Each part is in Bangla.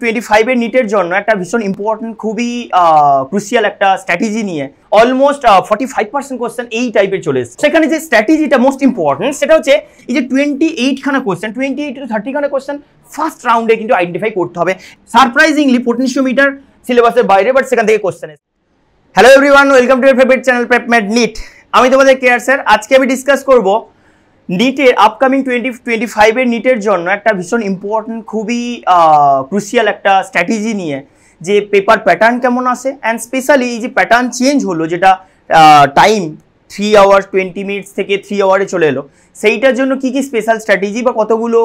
25 এর নিটের জন্য একটা ভীষণ ইম্পর্টেন্ট খুবই ক্রুশিয়াল একটা স্ট্র্যাটেজি নিয়ে অলমোস্ট 45% কোশ্চেন এই টাইপের চলে এসেছে। সেখানে যে স্ট্র্যাটেজিটা মোস্ট ইম্পর্টেন্ট সেটা হচ্ছে এই যে 28 খানা কোশ্চেন 28 to 30 খানা কোশ্চেন ফার্স্ট রাউন্ডে কিন্তু আইডেন্টিফাই করতে হবে। সারপ্রাইজিংলি পোটেনশিওমিটার সিলেবাসের বাইরে, বাট সেখান থেকে কোশ্চেন এসেছে। Hello everyone, welcome to your favourite channel PrepMed NEET. আমি তোমাদের কেয়ার স্যার। আজকে আমি ডিসকাস করব নিটের আপকামিং 2025 এর নিটের জন্য একটা ভীষণ ইম্পর্টেন্ট খুবই ক্রুশিয়াল একটা স্ট্র্যাটেজি নিয়ে, যে পেপার প্যাটার্ন কেমন আসে অ্যান্ড স্পেশালি এই যে প্যাটার্ন চেঞ্জ হলো, যেটা টাইম 3 আওয়ার্স 20 মিনিটস থেকে 3 আওয়ারে চলে এলো, সেইটার জন্য কি কি স্পেশাল স্ট্র্যাটেজি বা কতগুলো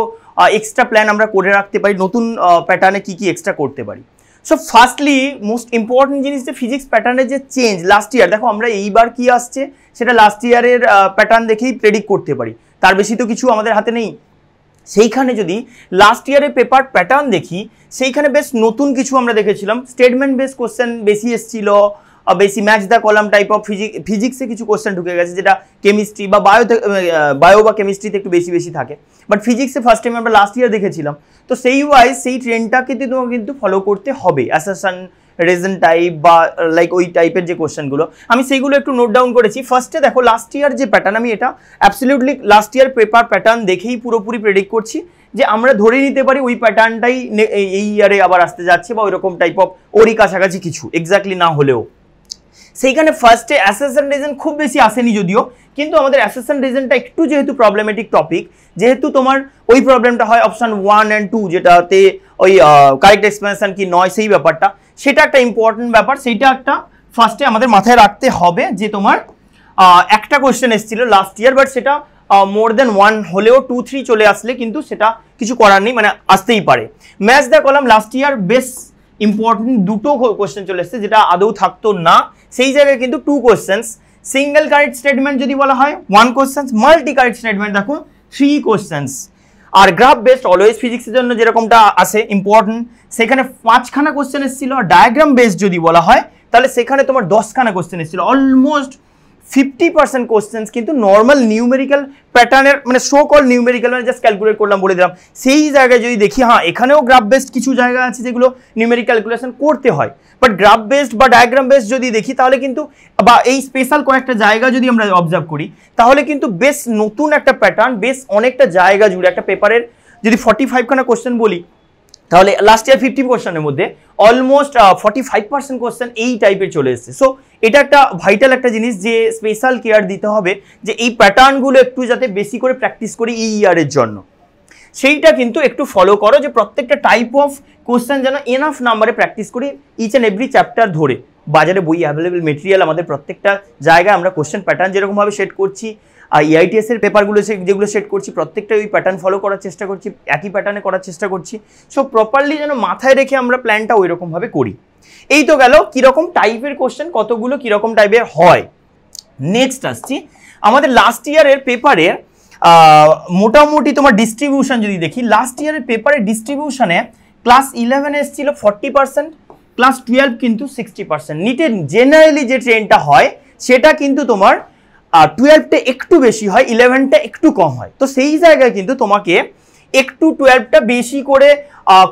এক্সট্রা প্ল্যান আমরা করে রাখতে পারি, নতুন প্যাটার্নে কি কি এক্সট্রা করতে পারি। সো ফার্স্টলি মোস্ট ইম্পর্টেন্ট জিনিস যে ফিজিক্স প্যাটার্নের যে চেঞ্জ লাস্ট ইয়ার, দেখো আমরা এইবার কি আসছে সেটা লাস্ট ইয়ারের প্যাটার্ন দেখেই প্রেডিক্ট করতে পারি, তার বেশি তো কিছু আমাদের হাতে নেই। সেইখানে যদি লাস্ট ইয়ারের পেপার প্যাটার্ন দেখি, সেইখানে বেশ নতুন কিছু আমরা দেখেছিলাম। স্টেটমেন্ট বেস কোশ্চেন বেশি এসেছিল, বেশি match the column type of ফিজিক্সে কিছু কোশ্চেন ঢুকে গেছে, যেটা কেমিস্ট্রি বা বায়ো বা কেমিস্ট্রিতে একটু বেশি থাকে, বাট ফিজিক্সে ফার্স্ট টাইম আমরা লাস্ট ইয়ার দেখেছিলাম। তো সেই ওয়াইজ সেই ট্রেন্ডটাকে তোমাকে কিন্তু ফলো করতে হবে। অ্যাসারশন, রিজন টাইপ বা লাইক ওই টাইপের যে কোশ্চেনগুলো আমি সেইগুলো একটু নোট ডাউন করেছি। ফার্স্টে দেখো লাস্ট ইয়ার যে প্যাটার্ন, আমি এটা absolutely last year paper pattern দেখেই পুরোপুরি প্রেডিক্ট করছি যে আমরা ধরে নিতে পারি ওই প্যাটার্নটাই এই ইয়ারে আবার আসতে যাচ্ছে, বা ওইরকম টাইপ অফ ওরই কাছাকাছি কিছু, এক্স্যাক্টলি না হলেও। সেইখানে ফার্স্টে অ্যাসেশন রিজন খুব বেশি আসেনি যদিও, কিন্তু আমাদের অ্যাসেশন রিজনটা একটু যেহেতু প্রবলেমেটিক টপিক, যেহেতু তোমার ওই প্রবলেমটা হয় অপশন 1 and 2, যেটাতে ওই কারেক্ট এক্সপ্লেনেশন কি নয় সেই ব্যাপারটা, সেটা একটা ইম্পর্টেন্ট ব্যাপার। সেইটা একটা ফার্স্টে আমাদের মাথায় রাখতে হবে যে তোমার একটা কোশ্চেন এসেছিল লাস্ট ইয়ার, বাট সেটা মোর দেন 1 হলেও 2-3 চলে আসলে কিন্তু সেটা কিছু করার নেই, মানে আসতেই পারে। Match the column last year বেশ ইম্পর্টেন্ট দুটো কোশ্চেন চলে এসছে, যেটা আদৌ থাকতো না। সেই জায়গায় কিন্তু 2 কোশ্চেন্স। সিঙ্গেল কারেক্ট স্টেটমেন্ট যদি বলা হয় 1 কোশ্চেন্স, মাল্টি কারেক্ট স্টেটমেন্ট দেখো 3 কোশ্চেন্স। আর গ্রাফ বেসড অলওয়েজ ফিজিক্সের জন্য যেরকমটা আসে ইম্পর্টেন্ট, সেখানে 5 খানা কোশ্চেন এসেছিল। আর ডায়াগ্রাম বেসড যদি বলা হয় তাহলে সেখানে তোমার 10 খানা কোশ্চেন এসেছিল। অলমোস্ট 50% কোশ্চেন্স কিন্তু নর্মাল নিউমেরিক্যাল প্যাটার্নের, মানে শো কল নিউমেরিক্যাল, মানে জাস্ট ক্যালকুলেট করলাম বলে দিলাম। সেই জায়গায় যদি দেখি, হ্যাঁ এখানেও গ্রাফ বেসড কিছু জায়গা আছে যেগুলো নিউমেরিক ক্যালকুলেশন করতে হয়, বাট গ্রাফ বেসড বা ডায়াগ্রাম বেসড যদি দেখি তাহলে কিন্তু, বা এই স্পেশাল কয়েকটা জায়গা যদি আমরা অবজার্ভ করি, তাহলে কিন্তু বেশ নতুন একটা প্যাটার্ন, বেশ অনেকটা জায়গা জুড়ে একটা পেপারের যদি 45 খানা কোশ্চেন বলি, তাহলে লাস্ট ইয়ার 50 কোশ্চেনের মধ্যে অলমোস্ট 45% কোশ্চেন এই টাইপের চলে এসেছে। সো এটা একটা ভাইটাল একটা জিনিস, যে স্পেশাল কেয়ার দিতে হবে যে এই প্যাটার্নগুলো একটু যাতে বেশি করে প্র্যাকটিস করি এই ইয়ারের জন্য। সেইটা কিন্তু একটু ফলো করো, যে প্রত্যেকটা টাইপ অফ কোশ্চেন যেন এনাফ নাম্বারে প্র্যাকটিস করি ইচ অ্যান্ড এভরি চ্যাপ্টার ধরে। বাজারে বই অ্যাভেলেবেল মেটেরিয়াল, আমাদের প্রত্যেকটা জায়গায় আমরা কোশ্চেন প্যাটার্ন যেরকমভাবে সেট করছি, আর EITS এর পেপারগুলো যেগুলো সেট করছি, প্রত্যেকটা ওই প্যাটার্ন ফলো করার চেষ্টা করছি, একই প্যাটার্নে করার চেষ্টা করছি। সো প্রপারলি যেন মাথায় রেখে আমরা প্ল্যানটা ওই রকমভাবে করি। এই তো গেল কীরকম টাইপের কোশ্চেন, কতগুলো কীরকম টাইপের হয়। নেক্সট আসছি আমাদের লাস্ট ইয়ারের পেপারের মোটামুটি তোমার ডিস্ট্রিবিউশন যদি দেখি, লাস্ট ইয়ারের পেপারের ডিস্ট্রিবিউশনে ক্লাস 11 এসেছিল 40%, ক্লাস 12 কিন্তু 60%। নিটের জেনারেলি যে ট্রেনটা হয় সেটা কিন্তু তোমার 12টা একটু বেশি হয়, 11টা একটু কম হয়। তো সেই জায়গায় কিন্তু তোমাকে একটু 12টা বেশি করে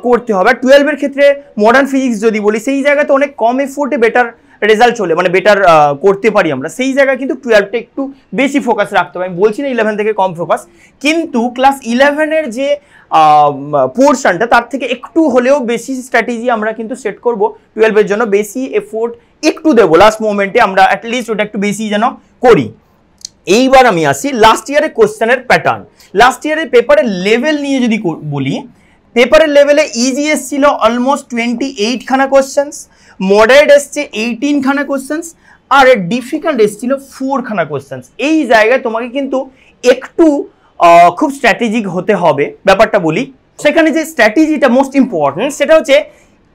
করতে হবে। 12-এর ক্ষেত্রে মডার্ন ফিজিক্স যদি বলি, সেই জায়গায় তো অনেক কম এফোর্টে বেটার রেজাল্ট চলে, মানে বেটার করতে পারি আমরা। সেই জায়গায় কিন্তু 12টা একটু বেশি ফোকাস রাখতে হবে। আমি বলছি না 11 থেকে কম ফোকাস, কিন্তু ক্লাস 11-এর যে পোর্শনটা তার থেকে একটু হলেও বেশি স্ট্র্যাটেজি আমরা কিন্তু সেট করব 12-এর জন্য, বেশি এফোর্ট একটু দেবো লাস্ট মোমেন্টে আমরা, অ্যাটলিস্ট ওটা একটু বেশি যেন করি। এইবার আমি আসি লাস্ট ইয়ারের কোশ্চেনের প্যাটার্ন। লাস্ট ইয়ারের পেপারের লেভেল নিয়ে যদি বলি, পেপারের লেভেলে ইজি এসছিল অলমোস্ট 28 খানা কোশ্চেন্স, মডারেট এসছে 18 খানা কোশ্চেন্স, আর ডিফিকাল্ট এসছিল 4 খানা কোশ্চেন্স। এই জায়গায় তোমাকে কিন্তু একটু খুব স্ট্র্যাটেজিক হতে হবে। ব্যাপারটা বলি, সেখানে যে স্ট্র্যাটেজিটা মোস্ট ইম্পর্টেন্ট সেটা হচ্ছে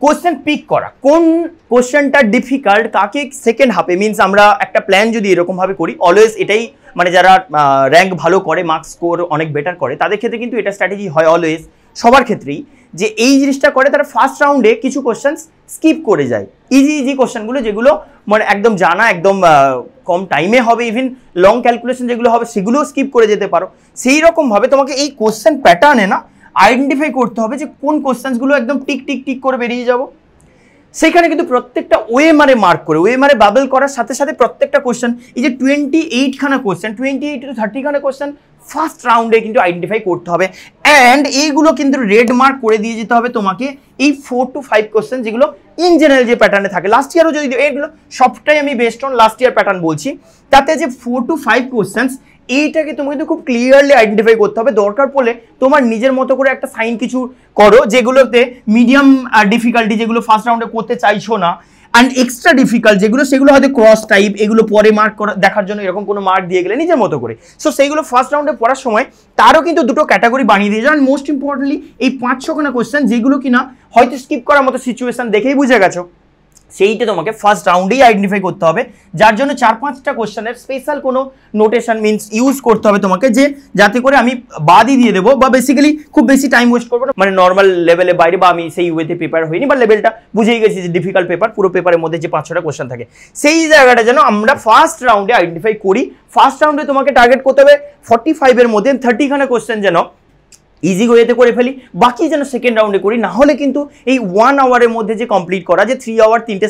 কোশ্চেন পিক করা, কোন কোশ্চেনটা ডিফিকাল্ট, কাকে সেকেন্ড হাফে, মিনস আমরা একটা প্ল্যান যদি এরকমভাবে করি, অলওয়েজ এটাই, মানে যারা র্যাঙ্ক ভালো করে, মার্কস স্কোর অনেক বেটার করে, তাদের ক্ষেত্রে কিন্তু এটা স্ট্র্যাটেজি হয় অলওয়েজ, সবার ক্ষেত্রেই, যে এই জিনিসটা করে তারা ফার্স্ট রাউন্ডে কিছু কোশ্চেন স্কিপ করে যায়। ইজি কোশ্চেনগুলো যেগুলো মানে একদম জানা, একদম কম টাইমে হবে, ইভেন লং ক্যালকুলেশন যেগুলো হবে সেগুলোও স্কিপ করে যেতে পারো। সেই রকমভাবে তোমাকে এই কোশ্চেন প্যাটার্নে না আইডেন্টিফাই করতে হবে যে কোন কোশ্চেন্সগুলো একদম টিক টিক টিক করে বেরিয়ে যাব। সেখানে কিন্তু প্রত্যেকটা ওএমআরে মার্ক করে, ওএমআরে বাবেল করার সাথে সাথে প্রত্যেকটা কোশ্চেন, এই যে 28 খানা কোশ্চেন, 28 to 30 খানা কোশ্চেন ফার্স্ট রাউন্ডে কিন্তু আইডেন্টিফাই করতে হবে। অ্যান্ড এইগুলো কিন্তু রেড মার্ক করে দিয়ে যেতে হবে তোমাকে এই 4 to 5 কোশ্চেন, যেগুলো ইন জেনারেল যে প্যাটার্নে থাকে। লাস্ট ইয়ারও যদি এইগুলো সবটাই আমি best on last year pattern বলছি, তাতে যে 4 to 5 কোশ্চেন্স এইটাকে তোমাকে কিন্তু খুব ক্লিয়ারলি আইডেন্টিফাই করতে হবে। দরকার পড়লে তোমার নিজের মতো করে একটা সাইন কিছু করো, যেগুলোতে মিডিয়াম ডিফিকাল্টি, যেগুলো ফার্স্ট রাউন্ডে করতে চাইছো না, অ্যান্ড এক্সট্রা ডিফিকাল্ট যেগুলো, সেগুলো হয়তো ক্রস টাইপ, এগুলো পরে মার্ক করা দেখার জন্য এরকম কোনো মার্ক দিয়ে গেলে নিজের মতো করে। সো সেইগুলো ফার্স্ট রাউন্ডে পড়ার সময় তারও কিন্তু দুটো ক্যাটাগরি বানিয়ে দিয়ে যান। মোস্ট ইম্পর্টেন্টলি এই 5-6 খানা কোয়েশ্চেন যেগুলো কিনা হয়তো স্কিপ করার মতো সিচুয়েশন দেখেই বুঝে গেছো, সেইটা তোমাকে ফার্স্ট রাউন্ডেই আইডেন্টিফাই করতে হবে। যার জন্য 4-5টা কোশ্চেনের স্পেশাল কোনো নোটেশন মিনস ইউজ করতে হবে তোমাকে, যে যাতে করে আমি বাদই দিয়ে দেবো বা বেসিক্যালি খুব বেশি টাইম ওয়েস্ট করবো না, মানে নর্মাল লেভেলে বাইরে, বা আমি সেই ওয়েতে প্রিপেয়ার হইনি বা লেভেলটা বুঝেই গেছি যে ডিফিকাল্ট পেপার, পুরো পেপারের মধ্যে যে 5-6টা কোশ্চেন থাকে, সেই জায়গাটা যেন আমরা ফার্স্ট রাউন্ডে আইডেন্টিফাই করি। ফার্স্ট রাউন্ডে তোমাকে টার্গেট করতে হবে 45-এর মধ্যে 30 খানা কোশ্চেন যেন ইজি ওয়েতে করে ফেলি, বাকি যেন সেকেন্ড রাউন্ডে করি। না হলে কিন্তু এই 1 আওয়ারের মধ্যে যে কমপ্লিট করা, যে 3 আওয়ার 3টে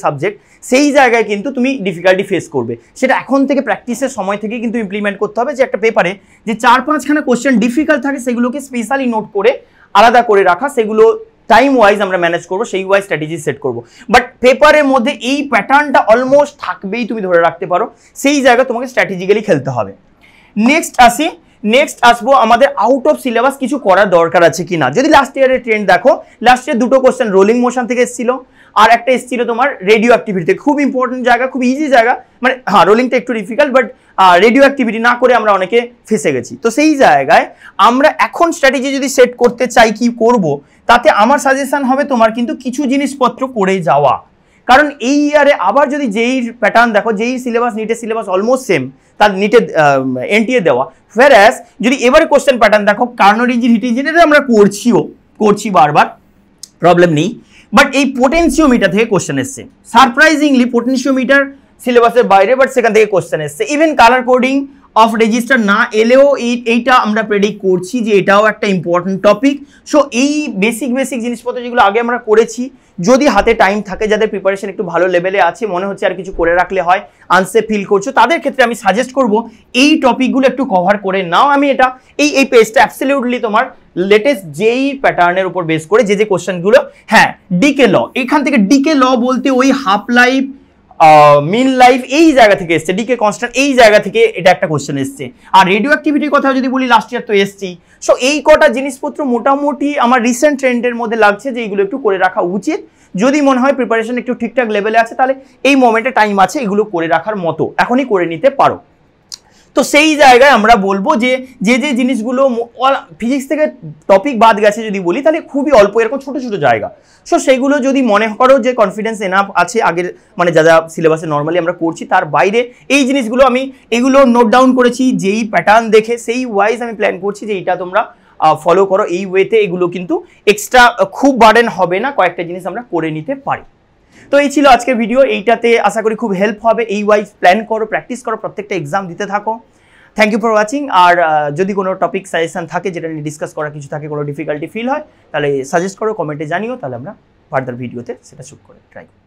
সাবজেক্ট, সেই জায়গায় কিন্তু তুমি ডিফিকাল্টি ফেস করবে। সেটা এখন থেকে প্র্যাকটিসের সময় থেকে কিন্তু ইমপ্লিমেন্ট করতে হবে, যে একটা পেপারে যে 4-5 খানা কোশ্চেন ডিফিকাল্ট থাকে সেগুলোকে স্পেশালি নোট করে আলাদা করে রাখা, সেগুলো টাইম ওয়াইজ আমরা ম্যানেজ করবো, সেই ওয়াইজ স্ট্র্যাটেজি সেট করবো। বাট পেপারের মধ্যে এই প্যাটার্নটা অলমোস্ট থাকবেই, তুমি ধরে রাখতে পারো, সেই জায়গায় তোমাকে স্ট্র্যাটেজিক্যালি খেলতে হবে। নেক্সট আসবো আমাদের আউট অফ সিলেবাস কিছু করার দরকার আছে কিনা। যদি লাস্ট ইয়ারের ট্রেন্ড দেখো, লাস্ট ইয়ার 2টো কোশ্চেন রোলিং মোশন থেকে এসেছিল, আর একটা এসেছিল তোমার রেডিও অ্যাক্টিভিটি থেকে। খুব ইম্পর্টেন্ট জায়গা, খুব ইজি জায়গা, মানে হ্যাঁ রোলিংটা একটু ডিফিকাল্ট, বাট রেডিও অ্যাক্টিভিটি না করে আমরা অনেকে ফেসে গেছি। তো সেই জায়গায় আমরা এখন স্ট্র্যাটেজি যদি সেট করতে চাই কি করব, তাতে আমার সাজেশন হবে তোমার কিন্তু কিছু জিনিসপত্র করে যাওয়া। কারণ এই ইয়ারে আবার যদি যেই প্যাটার্ন দেখো, যেই সিলেবাস, নিটের সিলেবাস অলমোস্ট সেম, তার নিটে এনটিএ দেওয়া, whereas যদি এবারে কোশ্চেন প্যাটার্ন দেখো, কার্নোর ইঞ্জিন, হিট ইঞ্জিন, এটা আমরা করছি বারবার, প্রবলেম নেই। বাট এই পোটেনশিওমিটার থেকে কোশ্চেন এসছে, সারপ্রাইজিংলি পোটেনশিওমিটার সিলেবাসের বাইরে, বাট সেখান থেকে কোশ্চেন এসছে। Even colour coding of register না এলেও এইটা আমরা প্রেডিক্ট করছি যে এটাও একটা ইম্পর্টেন্ট টপিক। সো এই বেসিক জিনিসপত্র যেগুলো আগে আমরা করেছি, যদি হাতে টাইম থাকে, যাদের প্রিপারেশন একটু ভালো লেভেলে আছে, মনে হচ্ছে আর কিছু করে রাখলে হয়, আনসেফ ফিল করছো, তাদের ক্ষেত্রে আমি সাজেস্ট করব এই টপিকগুলো একটু কভার করে নাও। আমি এটা এই পেজটা অ্যাবসলিউটলি তোমার লেটেস্ট যেই প্যাটার্নের উপর বেস করে যে কোশ্চেনগুলো, হ্যাঁ ডিকে ল, এখান থেকে ডিকে ল বলতে ওই হাফ লাইফ, মিন লাইফ, এই জায়গা থেকে এসছে, ডিকে কনস্ট্যান্ট, এই জায়গা থেকে এটা একটা কোশ্চেন এসছে। আর রেডিও অ্যাক্টিভিটির কথা যদি বলি, লাস্ট ইয়ার তো এসছি। সো এই কটা জিনিসপত্র মোটামুটি আমার রিসেন্ট ট্রেন্ডের মধ্যে লাগছে যে এইগুলো একটু করে রাখা উচিত। যদি মনে হয় প্রিপারেশন একটু ঠিকঠাক লেভেলে আছে, তাহলে এই মোমেন্টে টাইম আছে, এগুলো করে রাখার মতো এখনই করে নিতে পারো। তো সেই জায়গায় আমরা বলবো যে জিনিসগুলো ফিজিক্স থেকে টপিক বাদ গেছে যদি বলি, তাহলে খুবই অল্প, এরকম ছোট জায়গা। সো সেগুলো যদি মনে করো যে কনফিডেন্স এনাফ আছে আগের, মানে যা সিলেবাসে নর্মালি আমরা করছি তার বাইরে, এই জিনিসগুলো আমি এগুলো নোট ডাউন করেছি, যেই প্যাটার্ন দেখে সেই ওয়াইজ আমি প্ল্যান করছি যে এইটা তোমরা ফলো করো, এই ওয়েতে এগুলো কিন্তু এক্সট্রা খুব বার্ডেন হবে না, কয়েকটা জিনিস আমরা করে নিতে পারি। তো এই ছিল আজকের ভিডিও, এইটাতে আশা করি খুব হেল্প হবে। এই ওয়াইজ প্ল্যান করো, প্র্যাকটিস করো, প্রত্যেকটা এক্সাম দিতে থাকো। Thank you for watching. আর যদি কোনো টপিক সাজেশন থাকে, যেটা নিয়ে ডিসকাস করার কিছু থাকে, কোনো ডিফিকাল্টি ফিল হয়, তাহলে সাজেস্ট করো, কমেন্টে জানিও, তাহলে আমরা ফার্দার ভিডিওতে সেটা শুট করে ট্রাই করি।